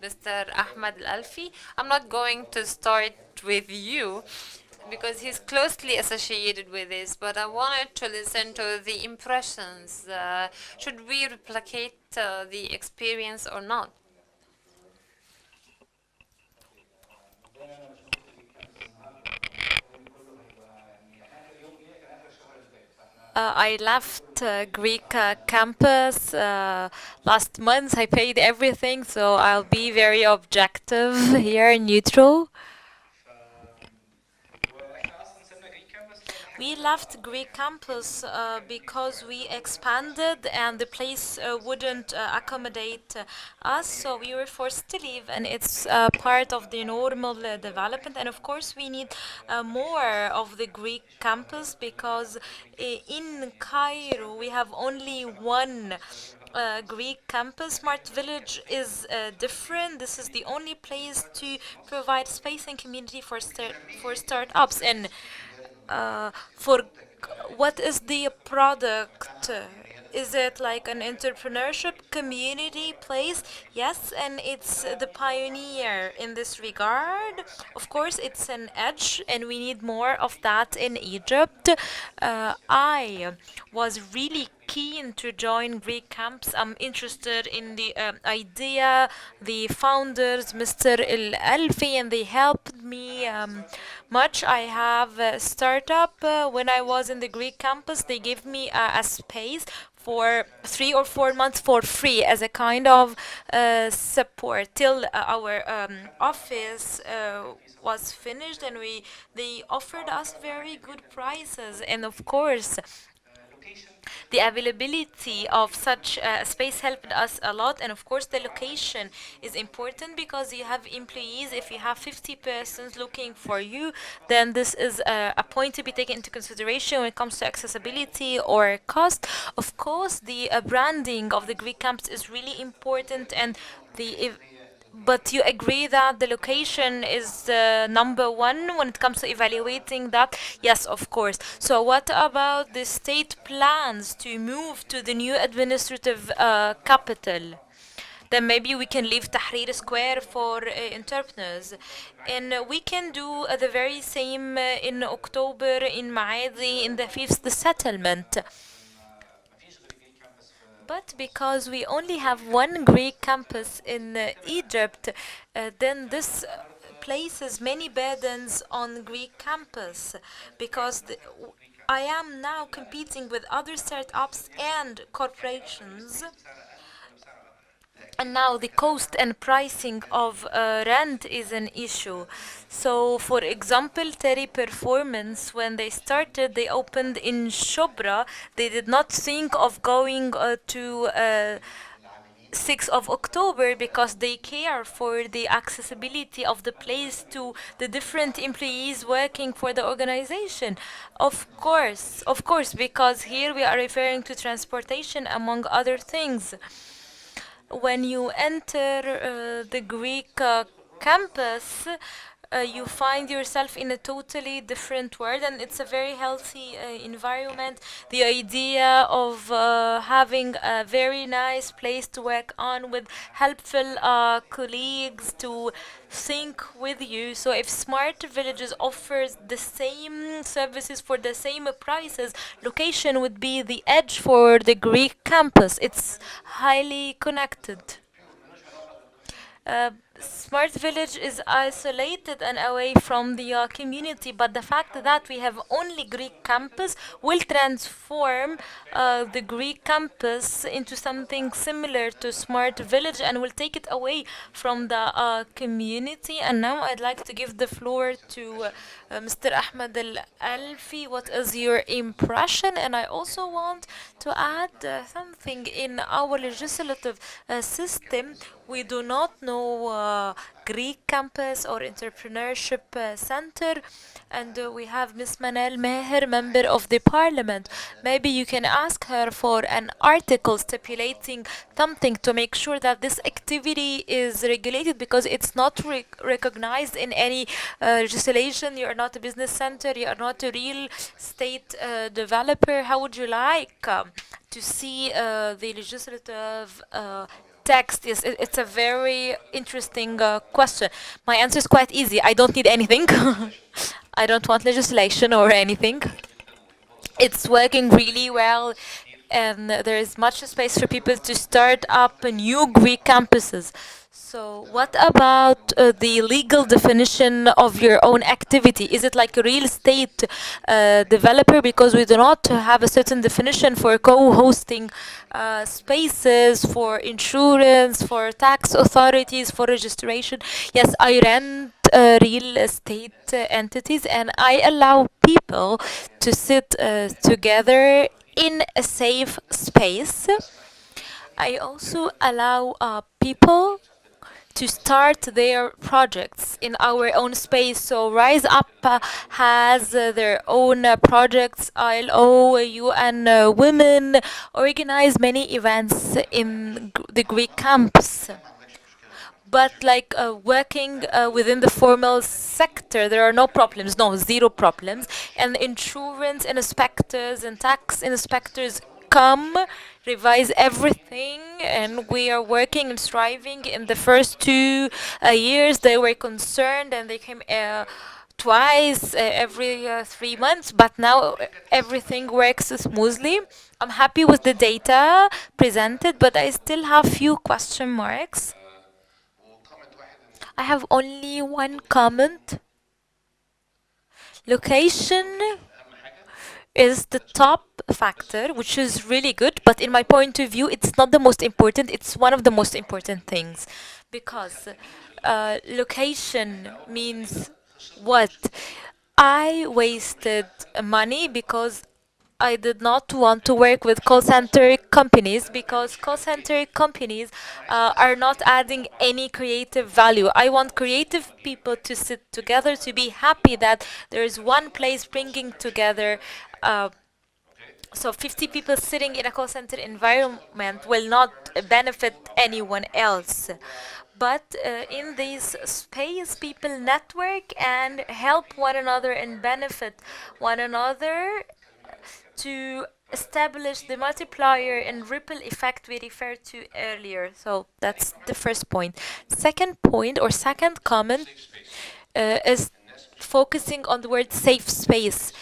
Mr. Ahmed Alfi. I'm not going to start with you because he's closely associated with this, but I wanted to listen to the impressions. Should we replicate the experience or not? I left Greek campus last month. I paid everything, so I'll be very objective here, neutral. We left Greek campus because we expanded and the place wouldn't accommodate us, so we were forced to leave, and it's part of the normal development. And of course, we need more of the Greek campus because in Cairo we have only one. Greek campus. Smart Village is different. This is the only place to provide space and community for startups. And for what is the product? Is it like an entrepreneurship community place? Yes, and it's the pioneer in this regard. Of course, it's an edge, and we need more of that in Egypt. I was really keen to join Greek camps. I'm interested in the idea, the founders, Mr. Alfi, and they helped me much. I have a startup. When I was in the Greek campus, they gave me a space for 3 or 4 months for free as a kind of support till our office was finished, and we they offered us very good prices. And of course, the availability of such space helped us a lot. And of course, the location is important because you have employees. If you have 50 persons looking for you, then this is a point to be taken into consideration when it comes to accessibility or cost. Of course, the branding of the Greek camps is really important, and the but you agree that the location is number one when it comes to evaluating that? Yes, of course. So what about the state plans to move to the new administrative capital? Then maybe we can leave Tahrir Square for entrepreneurs. And we can do the very same in October in Maadi in the fifth settlement. But because we only have one Greek campus in Egypt, then this places many burdens on Greek campus because I am now competing with other startups and corporations, and now the cost and pricing of rent is an issue. So, for example, Terry Performance, when they started, they opened in Shobra. They did not think of going to 6th of October because they care for the accessibility of the place to the different employees working for the organization. Of course, because here we are referring to transportation among other things. When you enter the Greek campus, you find yourself in a totally different world, and it's a very healthy environment. The idea of having a very nice place to work on with helpful colleagues to think with you. So if smart villages offers the same services for the same prices, location would be the edge for the Greek campus. It's highly connected. Smart village is isolated and away from the community, but the fact that we have only Greek campus will transform the Greek campus into something similar to smart village and will take it away from the community. And now I'd like to give the floor to Mr. Ahmed Al-Alfi. What is your impression? And I also want to add something. In our legislative system, we do not know Greek campus or entrepreneurship center, and we have Miss Manal Meher, member of the parliament. Maybe you can ask her for an article stipulating something to make sure that this activity is regulated, because it's not recognized in any legislation. You are not a business center, you are not a real estate developer. How would you like to see the legislative Text is it's a very interesting question. My answer is quite easy. I don't need anything. I don't want legislation or anything. It's working really well, and there is much space for people to start up new Greek campuses. So, what about the legal definition of your own activity? Is it like a real estate developer? Because we do not have a certain definition for co-hosting spaces, for insurance, for tax authorities, for registration. Yes, I rent real estate entities, and I allow people to sit together in a safe space. I also allow people to start their projects in our own space. So Rise Up has their own projects. ILO, UN Women organize many events in the Greek camps. But like working within the formal sector, there are no problems, no, zero problems. And insurance inspectors and tax inspectors come, revise everything, and we are working and striving. In the first 2 years, they were concerned and they came twice every 3 months, but now everything works smoothly. I'm happy with the data presented, but I still have few question marks. I have only one comment. Location is the top factor, which is really good, but in my point of view, it's not the most important. It's one of the most important things because location means what? I wasted money because I did not want to work with call center companies because call center companies are not adding any creative value. I want creative people to sit together to be happy that there is one place bringing together. So 50 people sitting in a call center environment will not benefit anyone else. But in this space, people network and help one another and benefit one another to establish the multiplier and ripple effect we referred to earlier. So that's the first point. Second point or second comment is focusing on the word safe space.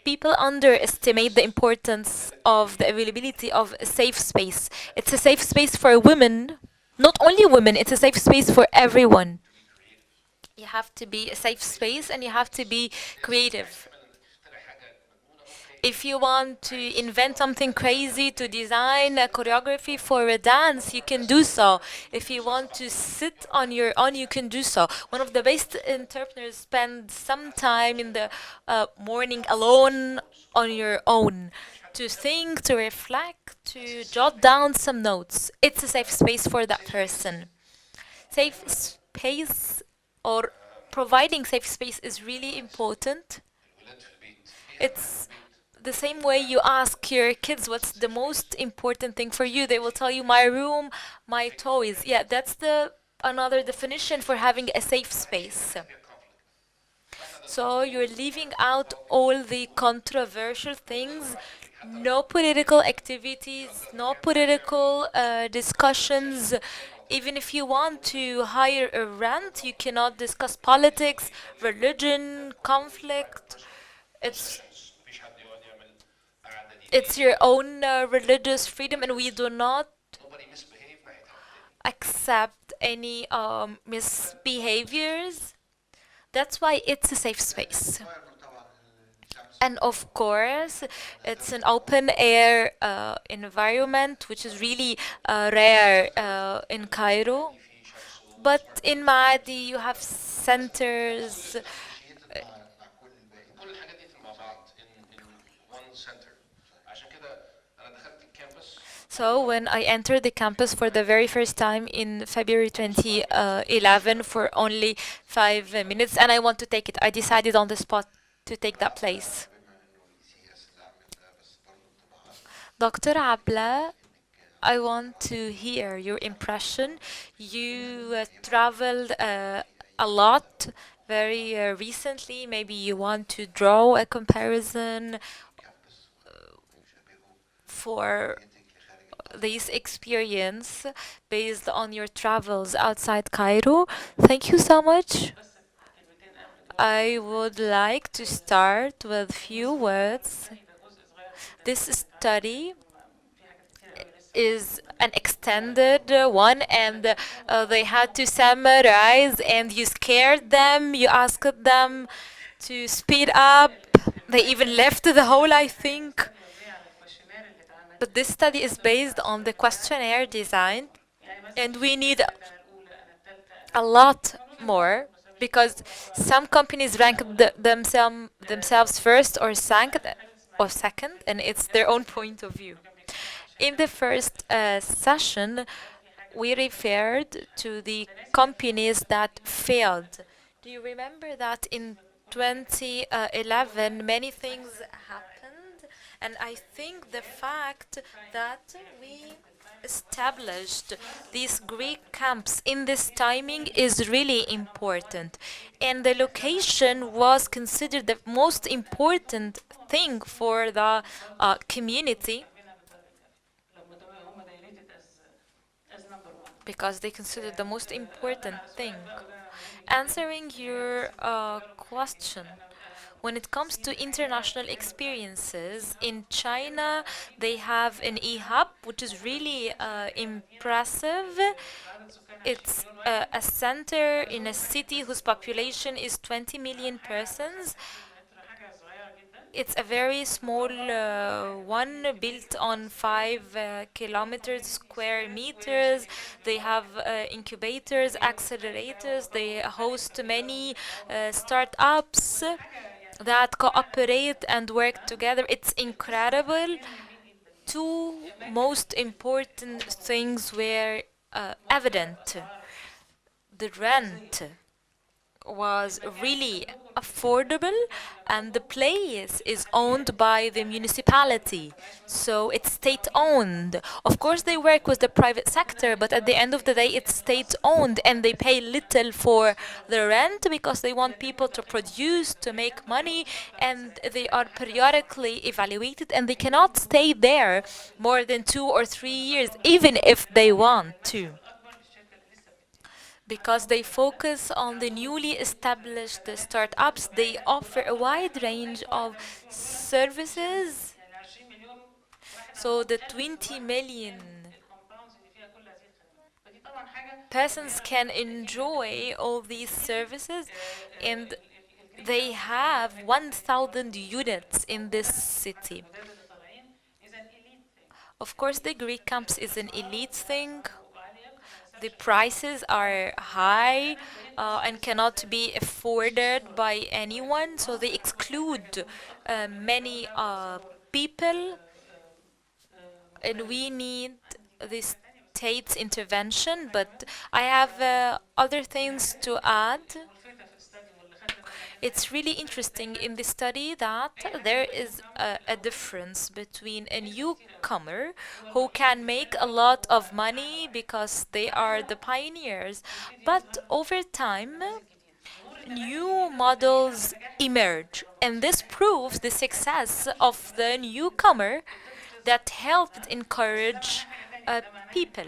People underestimate the importance of the availability of a safe space. It's a safe space for women, not only women, it's a safe space for everyone. You have to be a safe space and you have to be creative. If you want to invent something crazy to design a choreography for a dance, you can do so. If you want to sit on your own, you can do so. One of the best entrepreneurs spend some time in the morning alone on your own to think, to reflect, to jot down some notes. It's a safe space for that person. Safe space or providing safe space is really important. It's the same way you ask your kids what's the most important thing for you. They will tell you my room, my toys. Yeah, that's the another definition for having a safe space. So you're leaving out all the controversial things, no political activities, no political discussions. Even if you want to hire a rent, you cannot discuss politics, religion, conflict. It's it's your own religious freedom, and we do not accept any misbehaviors. That's why it's a safe space. And of course, it's an open air environment, which is really rare in Cairo. But in Maadi, you have centers. So when I entered the campus for the very first time in February 2011 for only 5 minutes, and I want to take it, I decided on the spot to take that place. Dr. Abla, I want to hear your impression. You traveled a lot very recently. Maybe you want to draw a comparison for this experience based on your travels outside Cairo. Thank you so much. I would like to start with few words. This study is an extended one, and they had to summarize, and you scared them, you asked them to speed up. They even left the whole, I think. But this study is based on the questionnaire design, and we need a lot more because some companies rank themselves first or second, and it's their own point of view. In the first session, we referred to the companies that failed. Do you remember that in 2011 many things happened? And I think the fact that we established these Greek camps in this timing is really important. And the location was considered the most important thing for the community because they considered the most important thing. Answering your question, when it comes to international experiences, in China, they have an e-hub, which is really impressive. It's a center in a city whose population is 20 million persons. It's a very small one built on 5 kilometers square meters. They have incubators, accelerators. They host many startups that cooperate and work together. It's incredible. Two most important things were evident. The rent was really affordable, and the place is owned by the municipality, so it's state owned. Of course they work with the private sector, but at the end of the day it's state owned, and they pay little for the rent because they want people to produce, to make money, and they are periodically evaluated, and they cannot stay there more than 2 or 3 years even if they want to, because they focus on the newly established startups. They offer a wide range of services. So the 20 million persons can enjoy all these services, and they have 1,000 units in this city. Of course, the Greek camps is an elite thing. The prices are high and cannot be afforded by anyone, so they exclude many people, and we need the state's intervention. But I have other things to add. It's really interesting in the study that there is a difference between a newcomer who can make a lot of money because they are the pioneers, but over time, new models emerge, and this proves the success of the newcomer that helped encourage people.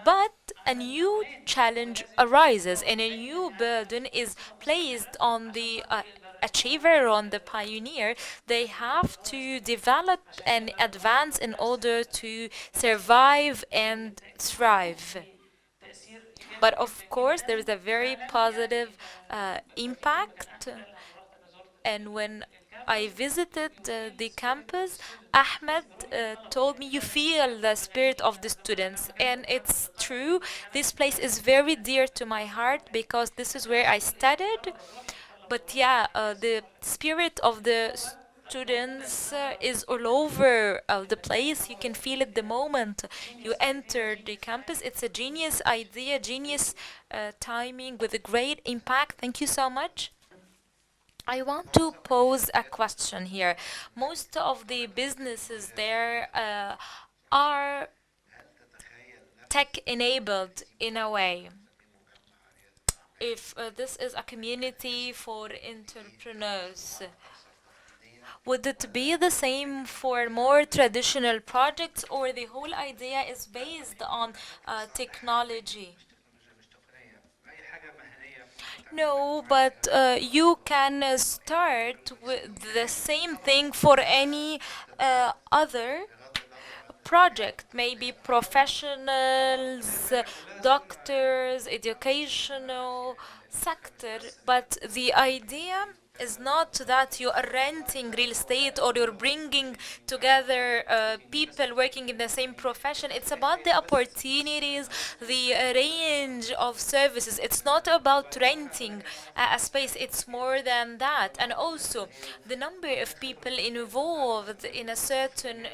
But a new challenge arises, and a new burden is placed on the achiever, on the pioneer. They have to develop and advance in order to survive and thrive. But of course, there is a very positive impact. And when I visited the campus, Ahmed told me you feel the spirit of the students. And it's true, this place is very dear to my heart because this is where I studied. But yeah, the spirit of the students is all over the place. You can feel it the moment you enter the campus. It's a genius idea, genius timing with a great impact. Thank you so much. I want to pose a question here. Most of the businesses there are tech enabled in a way. If this is a community for entrepreneurs, Would it be the same for more traditional projects, or the whole idea is based on technology? No, but you can start with the same thing for any other project, maybe professionals, doctors, educational sector, but the idea is not that you are renting real estate or you're bringing together people working in the same profession. It's about the opportunities, the range of services. It's not about renting a space, it's more than that. And also the number of people involved in a certain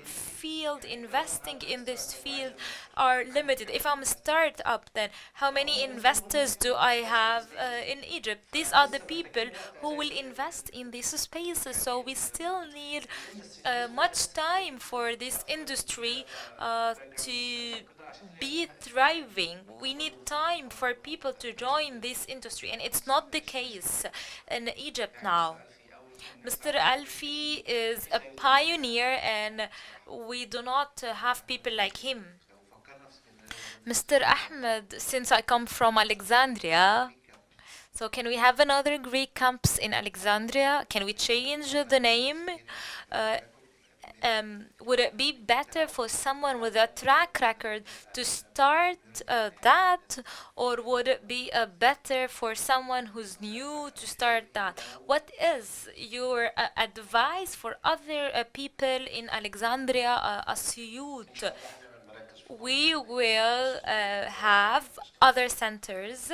field, investing in this field, are limited. If I'm a startup, then how many investors do I have in Egypt? These are the people who will invest in these spaces. So we still need much time for this industry to be thriving. We need time for people to join this industry, and it's not the case in Egypt now. Mr. Alfi is a pioneer, and we do not have people like him. Mr. Ahmed, since I come from Alexandria, so can we have another Greek campus in Alexandria? Can we change the name? Uh, would it be better for someone with a track record to start that, or would it be better for someone who's new to start that? What is your advice for other people in Alexandria, Asyut? We will have other centers.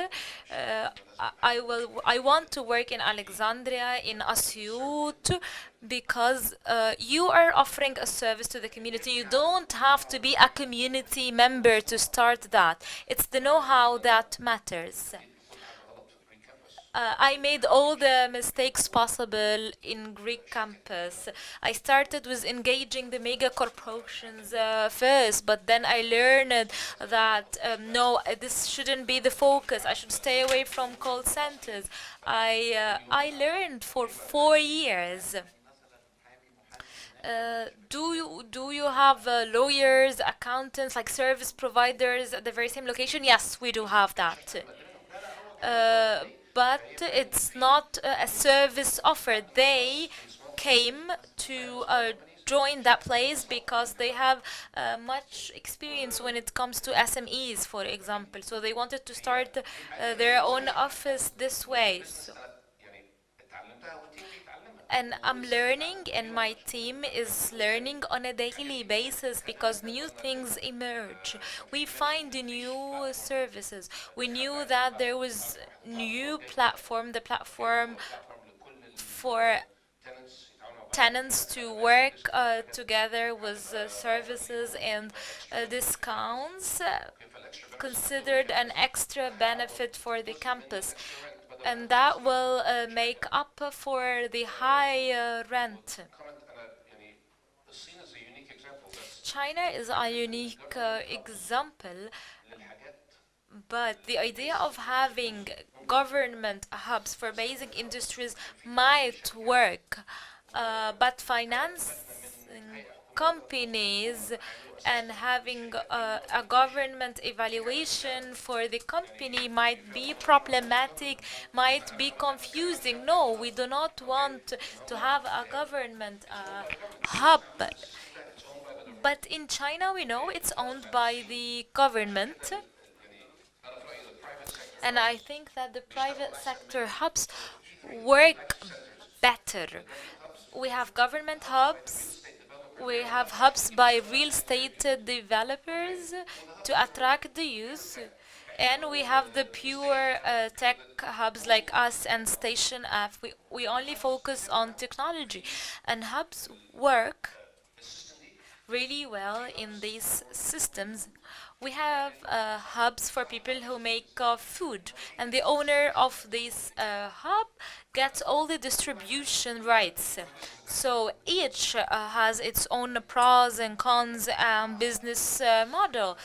I want to work in Alexandria, in Asyut, because you are offering a service to the community. You don't have to be a community member to start that. It's the know-how that matters. I made all the mistakes possible in Greek campus. I started with engaging the mega corporations first, but then I learned that no, this shouldn't be the focus. I should stay away from call centers. I learned for 4 years. Do you have lawyers, accountants, like service providers at the very same location? Yes, we do have that. uh, but it's not a service offer. They came to join that place because they have much experience when it comes to SMEs, for example. So they wanted to start their own office this way. And I'm learning, and my team is learning on a daily basis because new things emerge. We find new services. We knew that there was new platform, the platform for tenants to work together with services and discounts, considered an extra benefit for the campus, and that will make up for the high rent. China is a unique example, but the idea of having government hubs for basic industries might work, but financing companies and having a government evaluation for the company might be problematic, might be confusing. No, we do not want to have a government hub. But in China, we know it's owned by the government, and I think that the private sector hubs work better. We have government hubs, we have hubs by real estate developers to attract the youth, and we have the pure tech hubs like us and Station F. We only focus on technology, and hubs work really well in these systems. We have hubs for people who make food, and the owner of this hub gets all the distribution rights. So each has its own pros and cons and business model.